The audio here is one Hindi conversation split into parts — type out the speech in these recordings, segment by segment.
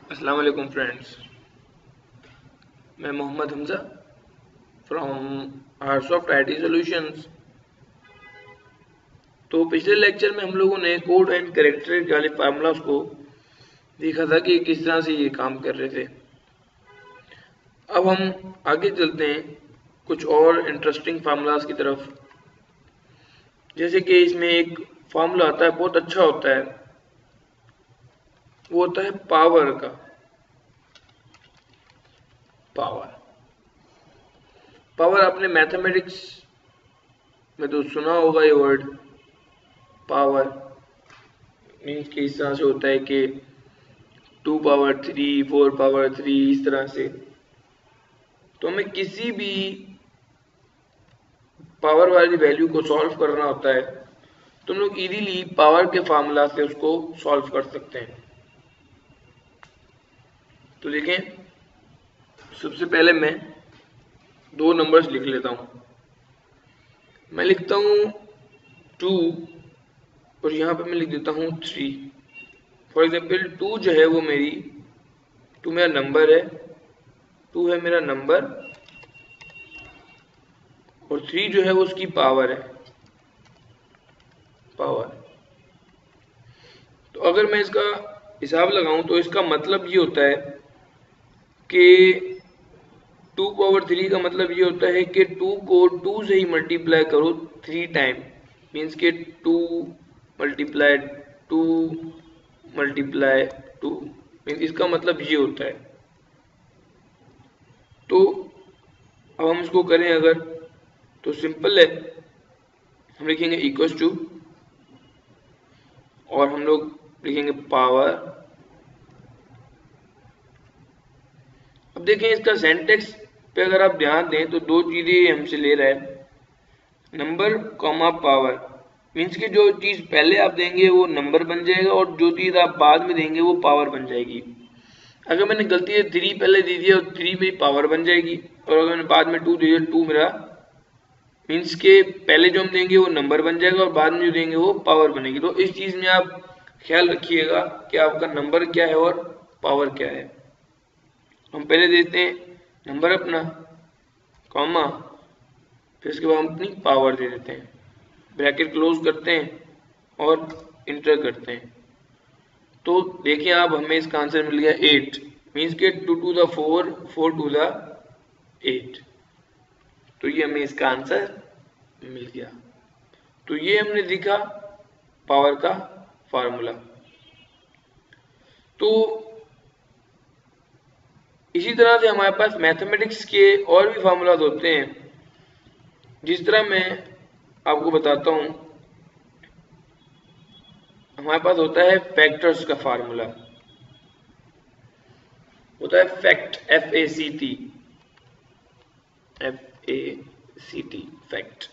अस्सलाम वालेकुम फ्रेंड्स। मैं Mohammad Hamza from Hardsoft IT solutions. तो पिछले लेक्चर में हम लोगों ने कोड एंड कैरेक्टर वाले फार्मूलाज को देखा था कि किस तरह से ये काम कर रहे थे। अब हम आगे चलते हैं कुछ और इंटरेस्टिंग फार्मूलाज की तरफ। जैसे कि इसमें एक फार्मूला आता है, बहुत अच्छा होता है, वो होता है पावर का। पावर आपने मैथमेटिक्स में तो सुना होगा ये वर्ड। पावर मीन्स कि इस तरह से होता है कि 2 पावर 3, 4 पावर 3, इस तरह से। तो हमें किसी भी पावर वाली वैल्यू को सॉल्व करना होता है तो हम लोग इजीली पावर के फार्मूला से उसको सॉल्व कर सकते हैं। तो देखें, सबसे पहले मैं दो नंबर्स लिख लेता हूं। मैं लिखता हूं 2 और यहां पे मैं लिख देता हूं 3। फॉर एग्जाम्पल 2 जो है वो टू मेरा नंबर है, 2 है मेरा नंबर और 3 जो है वो उसकी पावर है, पावर। तो अगर मैं इसका हिसाब लगाऊं तो इसका मतलब ये होता है कि 2 पावर 3 का मतलब ये होता है कि 2 को 2 से ही मल्टीप्लाई करो 3 टाइम। मीन्स के 2 मल्टीप्लाई 2 मल्टीप्लाई 2, मीन्स इसका मतलब ये होता है। तो अब हम इसको करें अगर, तो सिंपल है, हम लिखेंगे इक्वल टू और हम लोग लिखेंगे पावर। अब देखें इसका सिंटैक्स पे अगर आप ध्यान दें तो दो चीजें हमसे ले रहा है, नंबर कॉमा पावर। मीन्स कि जो चीज पहले आप देंगे वो नंबर बन जाएगा और जो चीज आप बाद में देंगे वो पावर बन जाएगी। अगर मैंने गलती से 3 पहले दे दिया तो 3 मेरी पावर बन जाएगी, और अगर मैंने बाद में 2 दे दिया 2 मेरा, मीन्स के पहले जो हम देंगे वो नंबर बन जाएगा और बाद में जो देंगे वो पावर बनेगी। तो इस चीज में आप ख्याल रखिएगा कि आपका नंबर क्या है और पावर क्या है। हम पहले देते हैं नंबर अपना, कॉमा, फिर इसके बाद हम अपनी पावर दे देते हैं, ब्रैकेट क्लोज करते हैं और इंटर करते हैं। तो देखिए आप, हमें इसका आंसर मिल गया 8। मीन्स के 2 टू द 4, 4 टू द 8। तो ये हमें इसका आंसर मिल गया। तो ये हमने देखा पावर का फार्मूला। तो इसी तरह से हमारे पास मैथमेटिक्स के और भी फार्मूलाज होते हैं। जिस तरह मैं आपको बताता हूं, हमारे पास होता है फैक्टर्स का फार्मूला, होता है फैक्ट, FACT, फैक्ट।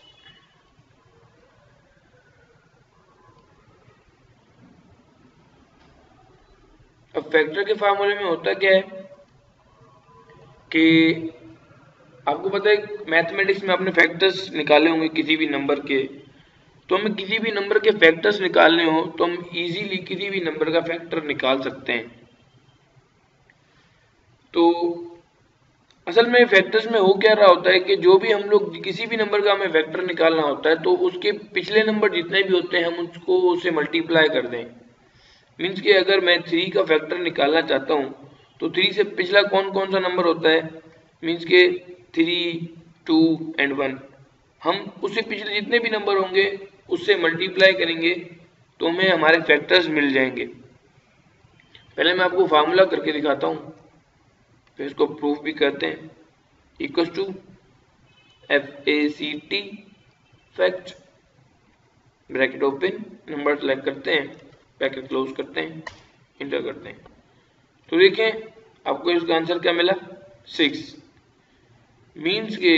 अब फैक्टर के फार्मूले में होता क्या है कि आपको पता है मैथमेटिक्स में आपने फैक्टर्स निकाले होंगे किसी भी नंबर के। तो हमें किसी भी नंबर के फैक्टर्स निकालने हो तो हम इजीली किसी भी नंबर का फैक्टर निकाल सकते हैं। तो असल में फैक्टर्स में हो क्या रहा होता है कि जो भी हम लोग किसी भी नंबर का हमें फैक्टर निकालना होता है तो उसके पिछले नंबर जितने भी होते हैं हम उसको उससे मल्टीप्लाई कर दें। मीन्स कि अगर मैं 3 का फैक्टर निकालना चाहता हूँ तो 3 से पिछला कौन कौन सा नंबर होता है, मीन्स के 3, 2 एंड 1, हम उससे पिछले जितने भी नंबर होंगे उससे मल्टीप्लाई करेंगे तो हमें हमारे फैक्टर्स मिल जाएंगे। पहले मैं आपको फार्मूला करके दिखाता हूँ, फिर इसको प्रूफ भी करते हैं। Equal to FACT, fact, bracket open, number select करते हैं, ब्रैकेट क्लोज करते हैं, इंटर करते हैं। तो देखें आपको इसका आंसर क्या मिला, 6। मीन्स के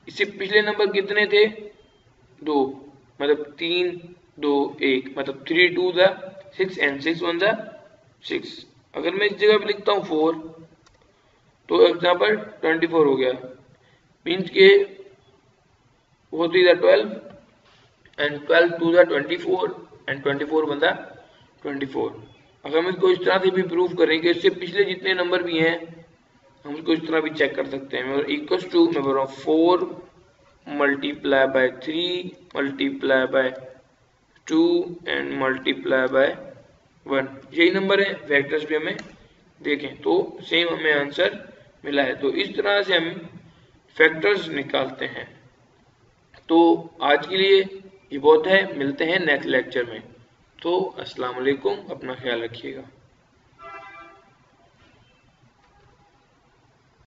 इससे पिछले नंबर कितने थे, 2, मतलब 3, 2, 1, मतलब 3 2 द 6 एंड 6 1 द 6। अगर मैं इस जगह पे लिखता हूँ 4 तो एग्जाम्पल 24 हो गया। मीन्स के 4 3 the 12 and 12 2 the 24 and 24 1 the 24। अगर हम इसको इस तरह से भी प्रूव करें कि इससे पिछले जितने नंबर भी हैं हम उसको इस तरह भी चेक कर सकते हैं। इक्वल्स टू मैं बोल रहा हूँ 4 multiply by 3 multiply by 2 and multiply by 1, यही नंबर है। वेक्टर्स भी हमें देखें तो सेम हमें आंसर मिला है। तो इस तरह से हम फैक्टर्स निकालते हैं। तो आज के लिए ये बहुत है, मिलते हैं नेक्स्ट लेक्चर में। तो अस्सलाम वालेकुम, अपना ख्याल रखिएगा।